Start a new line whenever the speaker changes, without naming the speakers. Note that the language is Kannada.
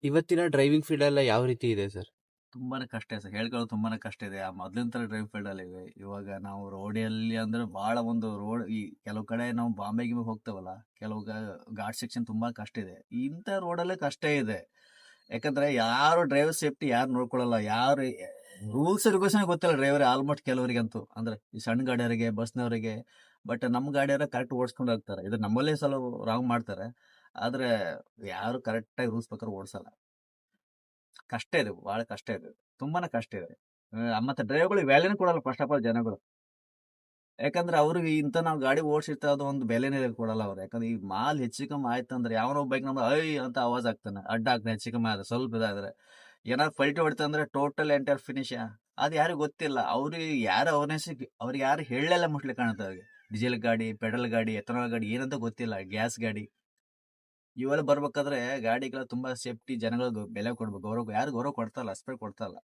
ಇವತ್ತಿನ ಡ್ರೈವಿಂಗ್ ಫೀಲ್ಡ್ ಎಲ್ಲ ಯಾವ ರೀತಿ ಇದೆ ಸರ್?
ತುಂಬಾನೇ ಕಷ್ಟ ಇದೆ ಸರ್. ಹೇಳ್ಕೊಳ್ಳೋದು ತುಂಬಾನೇ ಕಷ್ಟ ಇದೆ. ಆ ಮೊದ್ಲಿನ ತರ ಡ್ರೈವಿಂಗ್ ಫೀಲ್ಡ್ ಅಲ್ಲಿ ಇದೆ. ಇವಾಗ ನಾವು ರೋಡಲ್ಲಿ ಅಂದ್ರೆ ಬಹಳ ಒಂದು ರೋಡ್ ಈ ಕೆಲವು ಕಡೆ ನಾವು ಬಾಂಬೆ ಗಿಂಬೆ ಹೋಗ್ತೇವಲ್ಲ, ಕೆಲವು ಘಾಟ್ ಸೆಕ್ಷನ್ ತುಂಬಾ ಕಷ್ಟ ಇದೆ. ಇಂಥ ರೋಡಲ್ಲೇ ಕಷ್ಟ ಇದೆ. ಯಾಕಂದ್ರೆ ಯಾರು ಡ್ರೈವರ್ ಸೇಫ್ಟಿ ಯಾರು ನೋಡ್ಕೊಳ್ಳಲ್ಲ. ಯಾರು ರೂಲ್ಸ್ ರೆಗ್ಯುಲೇಷನ್ ಗೊತ್ತಿಲ್ಲ ಡ್ರೈವರ್ ಆಲ್ಮೋಸ್ಟ್ ಕೆಲವರಿಗಂತೂ. ಅಂದ್ರೆ ಈ ಸಣ್ಣ ಗಾಡಿಯವರಿಗೆ, ಬಸ್ನವರಿಗೆ. ಬಟ್ ನಮ್ಮ ಗಾಡಿಯವರ ಕರೆಕ್ಟ್ ಓಡಿಸ್ಕೊಂಡು ಹೋಗ್ತಾರೆ. ಇದು ನಮ್ಮಲ್ಲೇ ಸಲ ರಾಂಗ್ ಮಾಡ್ತಾರೆ. ಆದ್ರೆ ಯಾರು ಕರೆಕ್ಟ್ ಆಗಿ ರೂಲ್ಸ್ ಪ್ರಕಾರ ಓಡಿಸಲ್ಲ. ಕಷ್ಟ ಇದೆ, ಬಹಳ ಕಷ್ಟ ಇದೆ. ತುಂಬಾನೇ ಕಷ್ಟ ಇದೆ. ಮತ್ತೆ ಡ್ರೈವರ್ಗಳು ವ್ಯಾಲ್ಯೂನೇ ಕೊಡಲ್ಲ ಫಸ್ಟ್ ಆಫ್ ಆಲ್ ಜನಗಳು. ಯಾಕಂದ್ರೆ ಅವ್ರಿಗೆ ಇಂತ ನಾವು ಗಾಡಿ ಓಡಿಸಿರ್ತಾ ಅದು ಒಂದು ಬೆಲೆನೇ ಕೊಡಲ್ಲ ಅವ್ರು. ಯಾಕಂದ್ರೆ ಈ ಮಾಲ್ ಹೆಚ್ಚು ಕಮ್ಮಿ ಆಯ್ತಂದ್ರೆ ಯಾವನೋ ಬೈಕ್ ನಮ್ದು ಐ ಅಂತ ಆವಾಜ್ ಆಗ್ತಾನೆ, ಅಡ್ಡ ಆಗ್ತಾನೆ. ಹೆಚ್ಚು ಕಮ್ಮಿ ಆದ್ರೆ ಸ್ವಲ್ಪ ಇದಾದ್ರೆ ಏನಾದ್ರು ಪಲ್ಟಿ ಹೊಡಿತಂದ್ರೆ ಟೋಟಲ್ ಎಂಟರ್ ಫಿನಿಶ್. ಅದು ಯಾರಿಗೂ ಗೊತ್ತಿಲ್ಲ. ಅವ್ರಿಗೆ ಯಾರು ಅವೇರ್ನೆಸ್ ಅವ್ರಿಗೆ ಯಾರು ಹೇಳಲ್ಲ ಮೋಸ್ಟ್ಲಿ ಕಾಣುತ್ತೆ ಅವ್ರಿಗೆ. ಡೀಸೆಲ್ ಗಾಡಿ, ಪೆಟ್ರೋಲ್ ಗಾಡಿ, ಎಥನಾಲ್ ಗಾಡಿ ಏನಂತ ಗೊತ್ತಿಲ್ಲ, ಗ್ಯಾಸ್ ಗಾಡಿ ಇವೆಲ್ಲ ಬರ್ಬೇಕಾದ್ರೆ ಗಾಡಿಗಳ ತುಂಬಾ ಸೇಫ್ಟಿ ಜನಗಳಿಗೆ ಬೆಲೆ ಕೊಡ್ಬೇಕು, ಗೌರವ ಯಾರು ಗೌರವ ಕೊಡ್ತಾ ಇಲ್ಲ, ರೆಸ್ಪೆಕ್ಟ್ ಕೊಡ್ತಾ ಇಲ್ಲ.